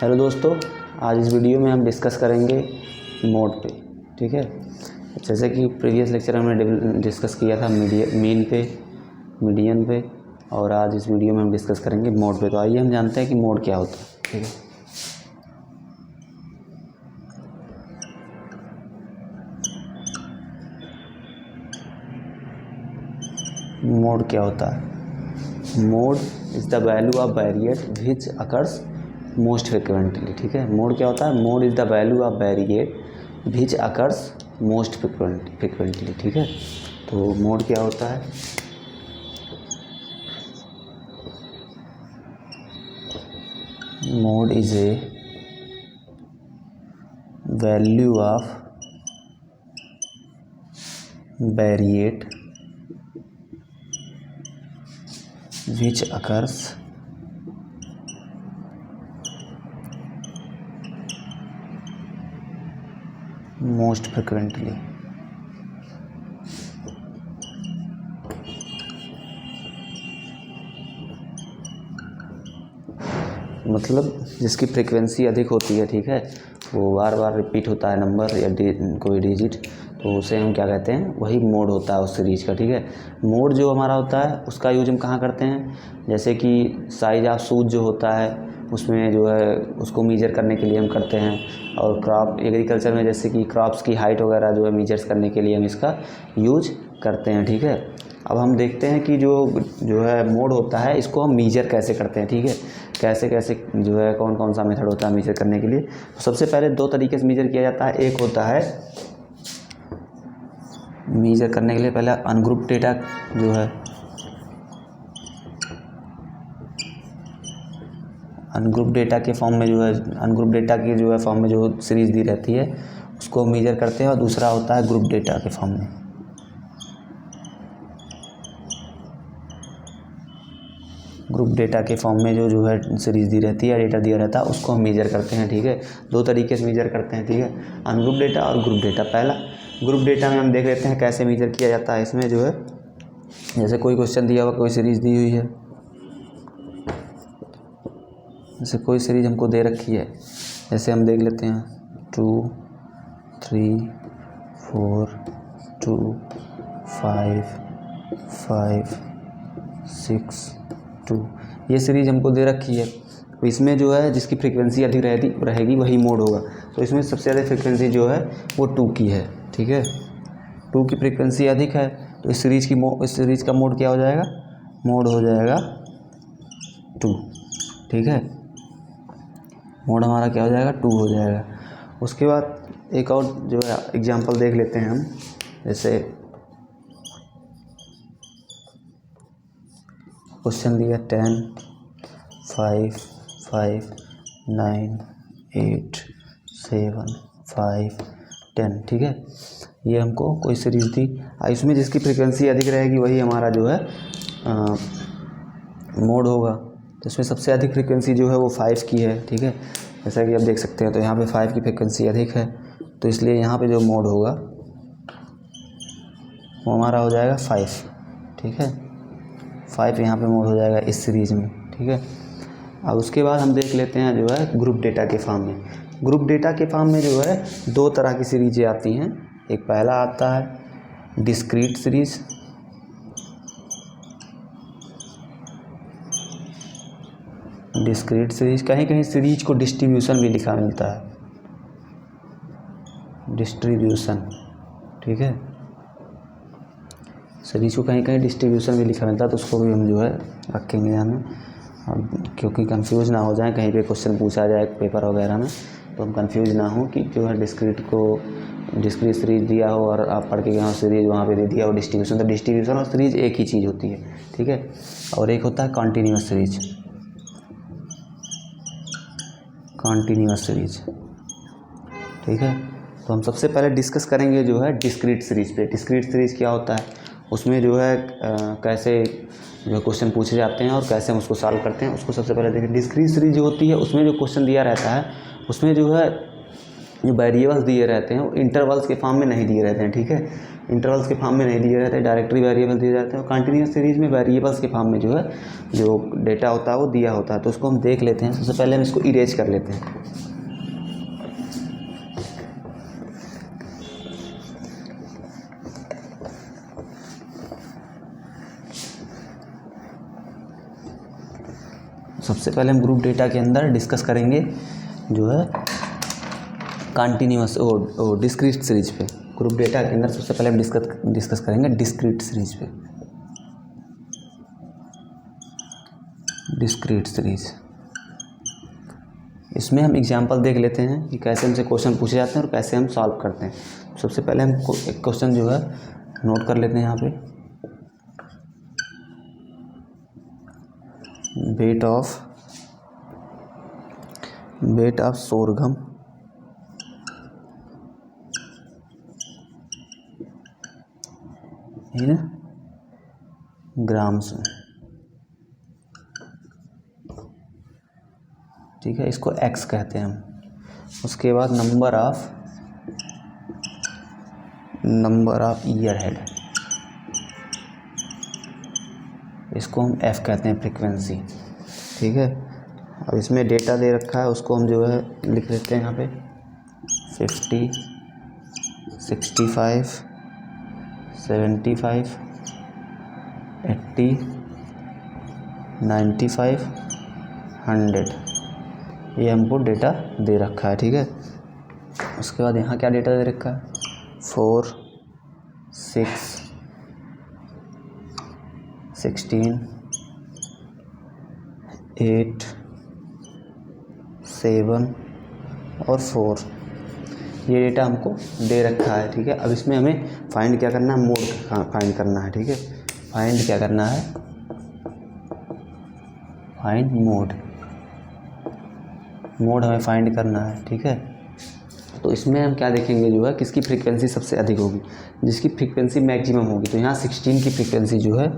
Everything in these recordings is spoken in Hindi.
हेलो दोस्तों, आज इस वीडियो में हम डिस्कस करेंगे मोड पे। ठीक है, जैसे कि प्रीवियस लेक्चर में हमने डिस्कस किया था मीन पे, मीडियन पे, और आज इस वीडियो में हम डिस्कस करेंगे मोड पे। तो आइए हम जानते हैं कि मोड क्या होता है। ठीक है, मोड क्या होता है? Mode is the value of variate which occurs most frequently. ठीक है, मोड क्या होता है? Mode is the value of variate which occurs most frequently. ठीक है, तो मोड क्या होता है? Mode is a value of variate which occurs most frequently। मतलब जिसकी फ्रीक्वेंसी अधिक होती है। ठीक है, वो बार बार रिपीट होता है नंबर या कोई डिजिट, तो उसे हम क्या कहते हैं? वही मोड होता है उस सीरीज का। ठीक है, मोड जो हमारा होता है उसका यूज हम कहाँ करते हैं? जैसे कि साइज ऑफ शूज जो होता है उसमें जो है उसको मीजर करने के लिए हम करते हैं, और क्रॉप एग्रीकल्चर में जैसे कि क्रॉप्स की हाइट वगैरह जो है मीजर्स करने के लिए हम इसका यूज करते हैं। ठीक है, अब हम देखते हैं कि जो है मोड होता है इसको हम मीजर कैसे करते हैं। ठीक है, कैसे कैसे जो है कौन कौन सा मेथड होता है मीजर करने के लिए? तो सबसे पहले दो तरीके से मीजर किया जाता है। एक होता है मीजर करने के लिए पहले अनग्रुप डेटा जो है, अनग्रुप डेटा के फॉर्म में जो है, अनग्रुप डेटा की जो है फॉर्म में जो सीरीज दी रहती है उसको मीजर करते हैं, और दूसरा होता है ग्रुप डेटा के फॉर्म में। ग्रुप डेटा के फॉर्म में जो है सीरीज दी रहती है, डेटा दिया रहता है, उसको हम मीजर करते हैं। ठीक है, दो तरीके से मीजर करते हैं। ठीक है, अनग्रुप डेटा और ग्रुप डेटा। पहला ग्रुप डेटा में हम देख लेते हैं कैसे मीजर किया जाता है। इसमें जो है जैसे कोई क्वेश्चन दिया हुआ, कोई सीरीज दी हुई है, जैसे कोई सीरीज हमको दे रखी है, जैसे हम देख लेते हैं 2 3 4 2 5 5 6 2, ये सीरीज हमको दे रखी है। तो इसमें जो है जिसकी फ्रीक्वेंसी अधिक रहेगी वही मोड होगा। तो इसमें सबसे ज़्यादा फ्रीक्वेंसी जो है वो 2 की है। ठीक है, 2 की फ्रीक्वेंसी अधिक है, तो इस सीरीज का मोड क्या हो जाएगा? मोड हो जाएगा 2। ठीक है, मोड हमारा क्या हो जाएगा? 2 हो जाएगा। उसके बाद एक और जो है एग्जांपल देख लेते हैं हम। जैसे क्वेश्चन दिया 10 5 5 9 8 7 5 10। ठीक है, ये हमको कोई सीरीज दी, इसमें जिसकी फ्रीक्वेंसी अधिक रहेगी वही हमारा जो है मोड होगा। तो इसमें सबसे अधिक फ्रीक्वेंसी जो है वो 5 की है। ठीक है, जैसा कि आप देख सकते हैं, तो यहाँ पे 5 की फ्रीक्वेंसी अधिक है, तो इसलिए यहाँ पे जो मोड होगा वो हमारा हो जाएगा 5। ठीक है, 5 यहाँ पे मोड हो जाएगा इस सीरीज़ में। ठीक है, अब उसके बाद हम देख लेते हैं जो है ग्रुप डेटा के फॉर्म में। ग्रुप डेटा के फॉर्म में जो है दो तरह की सीरीजें आती हैं। एक पहला आता है डिस्क्रीट सीरीज, डिस्क्रीट सीरीज, कहीं कहीं सीरीज को डिस्ट्रीब्यूशन भी लिखा मिलता है, डिस्ट्रीब्यूशन। ठीक है, सीरीज को कहीं कहीं डिस्ट्रीब्यूशन भी लिखा मिलता है, तो उसको भी हम जो है रखेंगे ध्यान में, और क्योंकि कंफ्यूज ना हो जाए, कहीं पे क्वेश्चन पूछा जाए पेपर वगैरह में, तो हम कंफ्यूज ना हो कि जो है डिस्क्रीट सीरीज दिया हो और आप पढ़ के यहाँ सीरीज वहाँ पे दे दिया हो डिस्ट्रीब्यूशन। तो डिस्ट्रीब्यूशन और सीरीज एक ही चीज़ होती है। ठीक है, और एक होता है कॉन्टीन्यूअस सीरीज, कॉन्टीन्यूअस सीरीज। ठीक है, तो हम सबसे पहले डिस्कस करेंगे जो है डिस्क्रीट सीरीज पे। डिस्क्रीट सीरीज क्या होता है, उसमें जो है कैसे जो है क्वेश्चन पूछे जाते हैं और कैसे हम उसको सॉल्व करते हैं, उसको सबसे पहले देखें। डिस्क्रीट सीरीज जो होती है उसमें जो क्वेश्चन दिया रहता है उसमें जो है जो वेरिएबल्स दिए रहते हैं वो इंटरवल्स के फॉर्म में नहीं दिए रहते हैं, ठीक है। इंटरवल्स के फॉर्म में नहीं दिए रहते हैं, डायरेक्टरी वेरिएबल दिए जाते हैं। और कंटिन्यूस सीरीज में वेरिएबल्स के फॉर्म में जो है जो डेटा होता है वो दिया होता है। तो उसको हम देख लेते हैं। सबसे पहले हम इसको इरेज कर लेते हैं। सबसे पहले हम ग्रुप डेटा के अंदर डिस्कस करेंगे जो है कंटिन्यूस और डिस्क्रीट सीरीज पे। ग्रुप डेटा के अंदर सबसे पहले हम डिस्कस करेंगे डिस्क्रीट सीरीज पे। डिस्क्रीट सीरीज, इसमें हम एग्जांपल देख लेते हैं कि कैसे हमसे क्वेश्चन पूछे जाते हैं और कैसे हम सॉल्व करते हैं। सबसे पहले हम एक क्वेश्चन जो है नोट कर लेते हैं यहाँ पे। वेट ऑफ सोरघम इन ग्राम्स में, ठीक है, इसको x कहते हैं हम। उसके बाद नंबर ऑफ ईयर हेड, इसको हम f कहते हैं, फ्रीक्वेंसी, ठीक है। अब इसमें डेटा दे रखा है, उसको हम जो है लिख लेते हैं यहाँ पे 50, 65, 75, 80, 95, 100, ये हमको डेटा दे रखा है, ठीक है। उसके बाद यहाँ क्या डेटा दे रखा है 4, 6, 16, 8, 7 और 4, ये डेटा हमको दे रखा है, ठीक है। अब इसमें हमें फाइंड क्या करना है, मोड फाइंड करना है, ठीक है। फाइंड क्या करना है, फाइंड मोड हमें फाइंड करना है, ठीक है। तो इसमें हम क्या देखेंगे जो है किसकी फ्रीक्वेंसी सबसे अधिक होगी, जिसकी फ्रीक्वेंसी मैक्सिमम होगी। तो यहाँ 16 की फ्रीक्वेंसी जो है,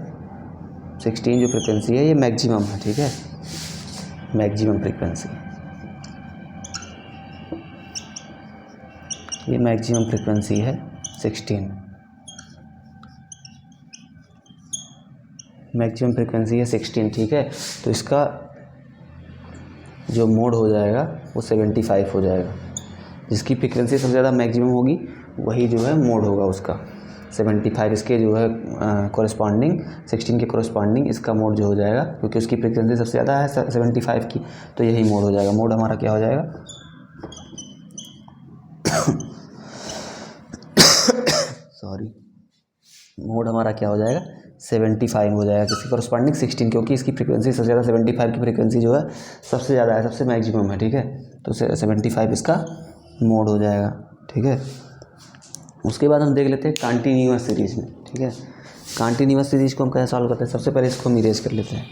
16 जो फ्रीक्वेंसी है ये मैक्सिमम है, ठीक है, मैक्सिमम फ्रीक्वेंसी, ये मैक्सिमम फ्रीक्वेंसी है 16, मैक्सिमम फ्रीक्वेंसी है 16, ठीक है। तो इसका जो मोड हो जाएगा वो 75 हो जाएगा। जिसकी फ्रीक्वेंसी सबसे ज़्यादा मैक्सिमम होगी वही जो है मोड होगा उसका 75, इसके जो है कॉरेस्पॉन्डिंग 16 के कॉरेस्पॉन्डिंग इसका मोड जो हो जाएगा, क्योंकि उसकी फ्रीक्वेंसी सबसे ज़्यादा है 75 की, तो यही मोड हो जाएगा। मोड हमारा क्या हो जाएगा मोड हमारा क्या हो जाएगा 75 हो जाएगा, किसकी कॉरेस्पॉन्डिंग 16, क्योंकि इसकी फ्रीक्वेंसी सबसे ज़्यादा 75 की फ्रीक्वेंसी जो है सबसे ज़्यादा है, सबसे मैक्सिमम है, ठीक है। तो 75 इसका मोड हो जाएगा, ठीक है। उसके बाद हम देख लेते हैं कंटिन्यूअस सीरीज़ में, ठीक है। कंटिन्यूअस सीरीज़ को हम कैसे सॉल्व करते हैं, सबसे पहले इसको हम इरेज कर लेते हैं।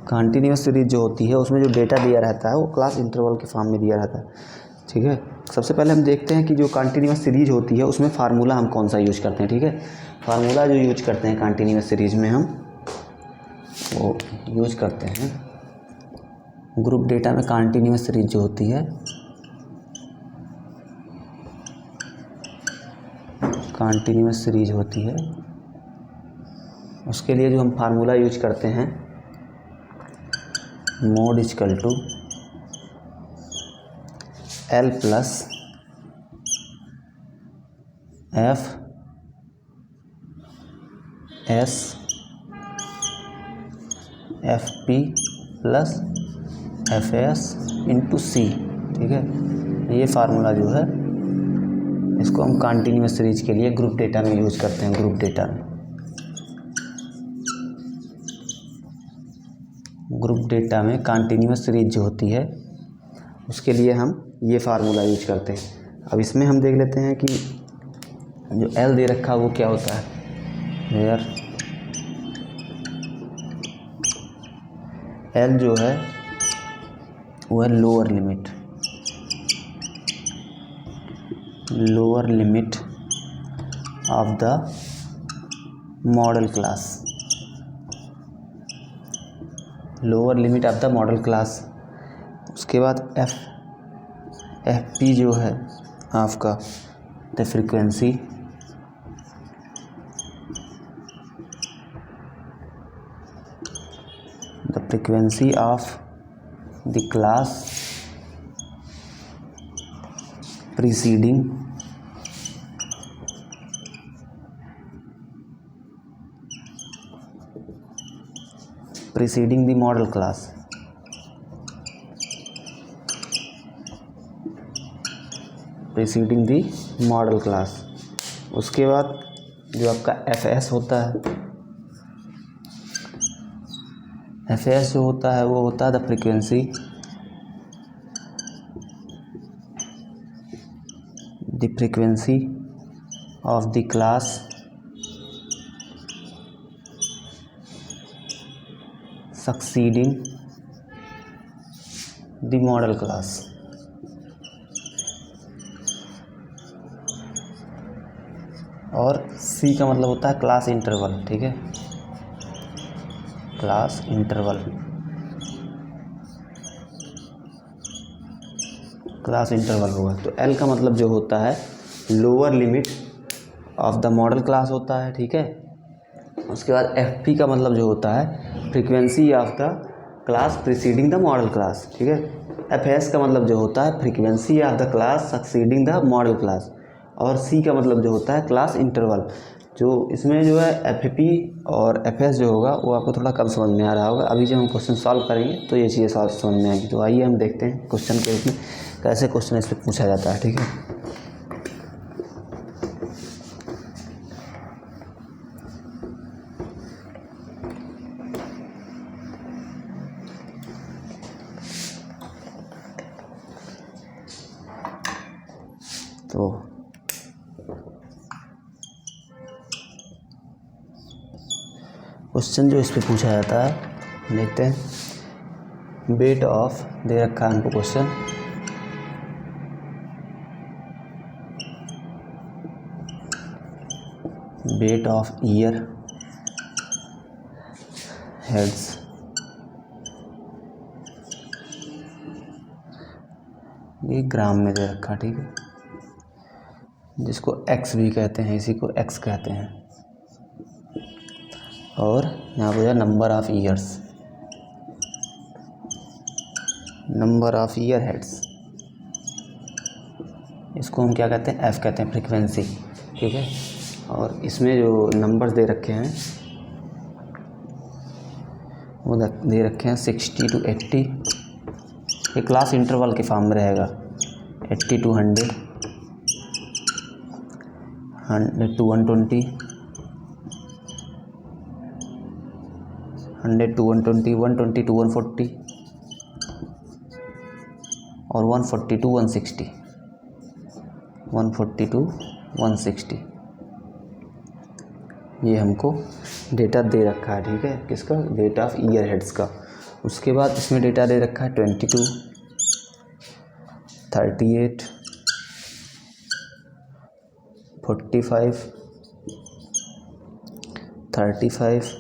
कंटिन्यूअस सीरीज जो होती है उसमें जो डेटा दिया रहता है वो क्लास इंटरवल के फॉर्म में दिया रहता है, ठीक है। सबसे पहले हम देखते हैं कि जो कंटिन्यूअस सीरीज होती है उसमें फार्मूला हम कौन सा यूज करते हैं, ठीक है। फार्मूला जो यूज करते हैं कंटिन्यूअस सीरीज में हम वो यूज करते हैं ग्रुप डेटा में। कंटिन्यूअस सीरीज जो होती है, कंटिन्यूअस सीरीज होती है, उसके लिए जो हम फार्मूला यूज करते हैं mode equal to L plus F S FP plus FS into C, ठीक है। ये फार्मूला जो है इसको हम कंटिन्यूअस सीरीज के लिए ग्रुप डेटा में यूज करते हैं। ग्रुप डेटा में, ग्रुप डेटा में कंटिन्यूअस सीरीज जो होती है उसके लिए हम ये फार्मूला यूज करते हैं। अब इसमें हम देख लेते हैं कि जो L दे रखा है वो क्या होता है, वेयर L जो है वो है lower limit of the model class, lower limit of the model class. उसके बाद एफ पी जो है आपका the frequency of the class preceding the model class, उसके बाद जो आपका FS होता है, FS जो होता है वो होता है the frequency of the class succeeding the model class. और C का मतलब होता है क्लास इंटरवल, ठीक है, क्लास इंटरवल होगा। तो L का मतलब जो होता है lower limit of the model class होता है, ठीक है। उसके बाद FP का मतलब जो होता है frequency of the class preceding the model class, ठीक है। FS का मतलब जो होता है frequency of the class succeeding the model class. और C का मतलब जो होता है क्लास इंटरवल। जो इसमें जो है FP और FS जो होगा वो आपको थोड़ा कम समझ में आ रहा होगा। अभी जब हम क्वेश्चन सॉल्व करेंगे तो ये चीज़ें समझ में आएगी। तो आइए हम देखते हैं क्वेश्चन के रूप में कैसे क्वेश्चन इस पर पूछा जाता है, ठीक है। तो क्वेश्चन जो इस पे पूछा जाता है देखते हैं। डेट ऑफ दे रखा है हमको question, date of ear heads, ये ग्राम में दे रखा, ठीक है, जिसको x भी कहते हैं, इसी को x कहते हैं। और यहाँ पर number of years, number of ear heads, इसको हम क्या कहते हैं, f कहते हैं, फ्रीक्वेंसी, ठीक है। और इसमें जो नंबर्स दे रखे हैं वो दे रखे हैं 60 to 80, ये क्लास इंटरवल के फॉर्म में रहेगा। 80 to 100, 100 to 120, 100 to 120, 120 to 140 और 140 to 160, 140 to 160, ये हमको डेटा दे रखा है, ठीक है, किसका, डेटा ऑफ ईयर हेड्स का। उसके बाद इसमें डेटा दे रखा है 22, 38, 45, 35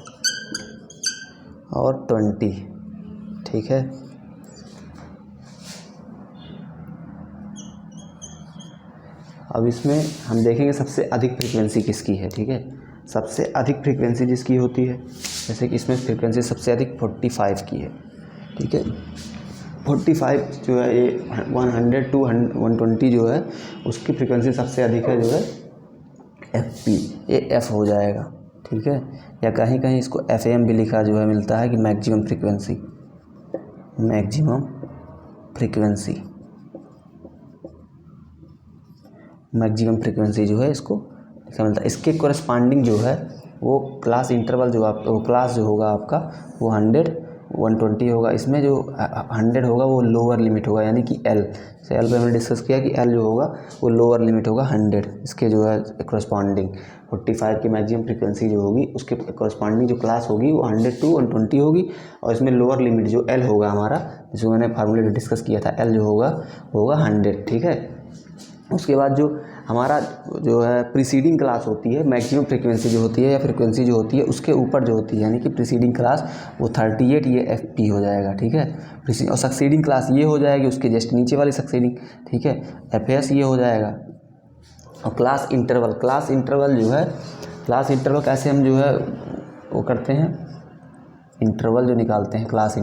और 20, ठीक है। अब इसमें हम देखेंगे सबसे अधिक फ्रीक्वेंसी किसकी है, ठीक है। सबसे अधिक फ्रीक्वेंसी जिसकी होती है, जैसे कि इसमें फ्रीक्वेंसी सबसे अधिक 45 की है, ठीक है। 45 जो है ये 100 to 120 जो है उसकी फ्रीक्वेंसी सबसे अधिक है, जो है FP, ये F हो जाएगा, ठीक है। या कहीं कहीं इसको FM भी लिखा जो है मिलता है कि मैक्सिमम फ्रीक्वेंसी, मैक्सिमम फ्रीक्वेंसी जो है इसको लिखा मिलता है। इसके कोरस्पॉन्डिंग जो है वो क्लास इंटरवल जो आप वो क्लास जो होगा आपका वो 100 120 होगा। इसमें जो 100 होगा वो लोअर लिमिट होगा, यानी कि L से L पे हमने डिस्कस किया कि L जो होगा वो लोअर लिमिट होगा 100, इसके जो है कोरस्पॉन्डिंग 45 की मैक्सिमम फ्रीक्वेंसी जो होगी उसके कोरस्पॉन्डिंग जो क्लास होगी वो 100 to 120 होगी। और इसमें लोअर लिमिट जो L होगा हमारा, जिसको मैंने फार्मूले डिस्कस किया था, L जो होगा वो होगा 100, ठीक है। उसके बाद जो हमारा जो है प्रीसीडिंग क्लास होती है, मैक्सिमम फ्रीक्वेंसी जो होती है या फ्रीक्वेंसी जो होती है उसके ऊपर जो होती है, यानी कि प्रीसीडिंग क्लास वो 38 ये FP हो जाएगा, ठीक है। और सक्सीडिंग क्लास ये हो जाएगी उसके जस्ट नीचे वाली सक्सीडिंग, ठीक है, FS ये हो जाएगा। और क्लास इंटरवल जो है, क्लास इंटरवल कैसे हम जो है वो करते हैं, इंटरवल जो निकालते हैं, क्लास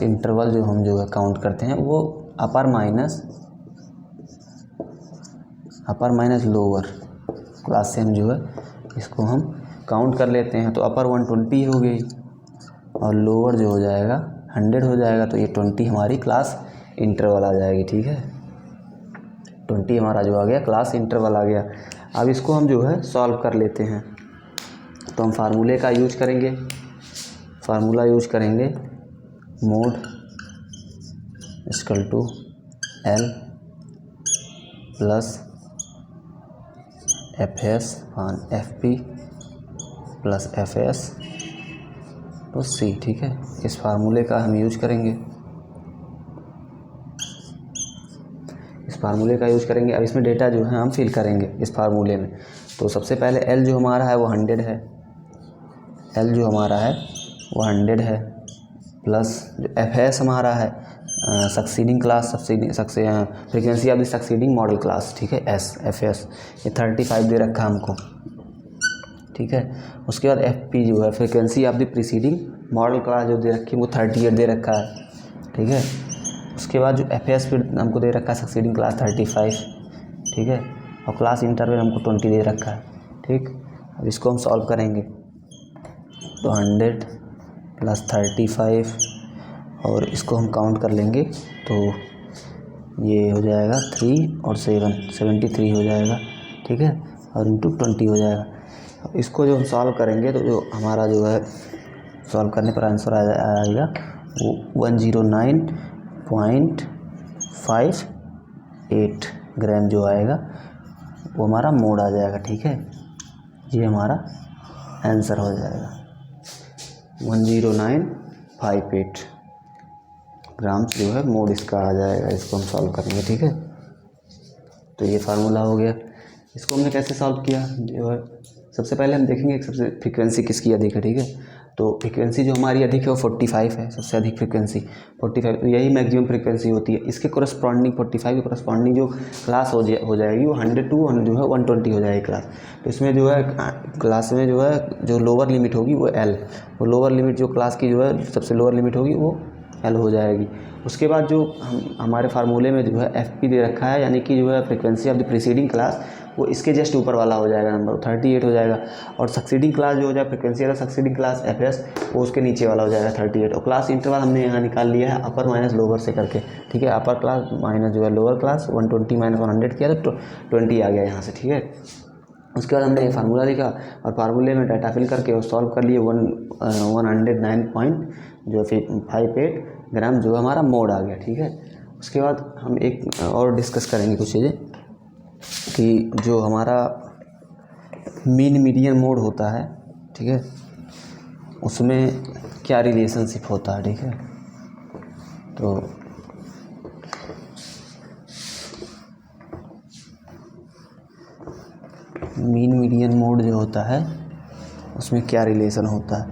इंटरवल जो हम जो है काउंट करते हैं वो अपर माइनस लोअर क्लास से हम जो है इसको हम काउंट कर लेते हैं। तो अपर 120 हो गई और लोअर जो हो जाएगा 100 हो जाएगा, तो ये 20 हमारी क्लास इंटरवल आ जाएगी, ठीक है। 20 हमारा जो आ गया क्लास इंटरवल आ गया। अब इसको हम जो है सॉल्व कर लेते हैं। तो हम फार्मूले का यूज करेंगे, mode equal to L plus FS on FP plus FS तो C, ठीक है। इस फार्मूले का हम यूज करेंगे, अब इसमें डेटा जो है हम फिल करेंगे इस फार्मूले में। तो सबसे पहले L जो हमारा है वो 100 है, प्लस जो FS हमारा है succeeding frequency of the succeeding model class, ठीक है, FS ये 35 दे रखा हमको, ठीक है। उसके बाद FP जो है frequency of the preceding model class जो दे रखी है वो 38 दे रखा है, ठीक है। उसके बाद जो FS फिर हमको दे रखा है सक्सीडिंग क्लास 35, ठीक है, और क्लास इंटरवल हमको 20 दे रखा है, ठीक। अब इसको हम सॉल्व करेंगे तो 100 प्लस 35 और इसको हम काउंट कर लेंगे तो ये हो जाएगा 3 और 73 हो जाएगा, ठीक है, और इंटू 20 हो जाएगा। इसको जो हम सॉल्व करेंगे तो जो हमारा जो है सॉल्व करने पर आंसर आएगा वो 109.58 ग्राम जो आएगा वो हमारा मोड आ जाएगा, ठीक है। ये हमारा आंसर हो जाएगा 10958 ग्राम्स जो है मोड इसका आ जाएगा। इसको हम सॉल्व करेंगे, ठीक है। तो ये फार्मूला हो गया। इसको हमने कैसे सॉल्व किया जो है, सबसे पहले हम देखेंगे सबसे फ्रीक्वेंसी किसकी अधिक है, ठीक है। तो फ्रीक्वेंसी जो हमारी अधिक है वो 45 है, सबसे अधिक फ्रीक्वेंसी 45, तो यही मैक्सिमम फ्रीक्वेंसी होती है। इसके कोरस्पॉन्डिंग 45 के कोरस्पॉन्डिंग जो क्लास हो जाएगी वो 100 टू जो है 120 हो जाएगी क्लास। तो इसमें जो है क्लास में जो है जो लोअर लिमिट होगी वो L, वो लोअर लिमिट जो क्लास की जो है सबसे लोअर लिमिट होगी वो L हो जाएगी। उसके बाद जो हमारे फार्मूले में जो है FP दे रखा है, यानी कि जो है frequency of the preceding class, वो इसके जस्ट ऊपर वाला हो जाएगा नंबर 38 हो जाएगा। और सक्सीडिंग क्लास जो हो जाए frequency of succeeding class FS वो उसके नीचे वाला हो जाएगा 38। और क्लास इंटरवल हमने यहाँ निकाल लिया है अपर माइनस लोअर से करके, ठीक है। अपर क्लास माइनस जो है लोअर क्लास 120 माइनस 100 किया तो 20 आ गया यहाँ से, ठीक है। उसके बाद हमने फार्मूला लिखा और फार्मूले में डाटा फिल करके और सॉल्व कर लिए 109.58 ग्राम जो हमारा मोड आ गया, ठीक है। उसके बाद हम एक और डिस्कस करेंगे कुछ चीज़ें कि जो हमारा मीन मीडियन मोड होता है, ठीक है, उसमें क्या रिलेशनशिप होता है, ठीक है। तो मीन मीडियन मोड जो होता है उसमें क्या रिलेशन होता है,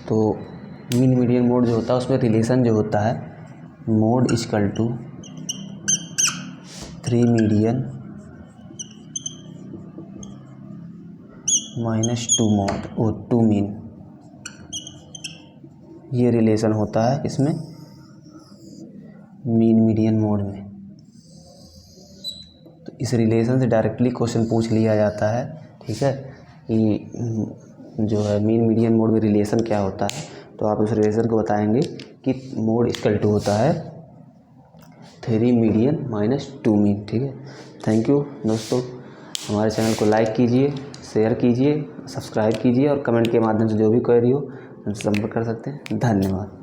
तो मीन मीडियन मोड जो होता है उसमें रिलेशन जो होता है mode equal to 3 median minus 2 mode और 2 मीन, ये रिलेशन होता है इसमें मीन मीडियन मोड में। तो इस रिलेशन से डायरेक्टली क्वेश्चन पूछ लिया जाता है, ठीक है, कि जो है मीन मीडियन मोड में रिलेशन क्या होता है। तो आप उस रिलेशन को बताएंगे कि मोड इक्वल टू होता है 3 मीडियन माइनस 2 मीन, ठीक है। थैंक यू दोस्तों, हमारे चैनल को लाइक कीजिए, शेयर कीजिए, सब्सक्राइब कीजिए और कमेंट के माध्यम से जो भी क्वेरी हो हमसे संपर्क कर सकते हैं। धन्यवाद।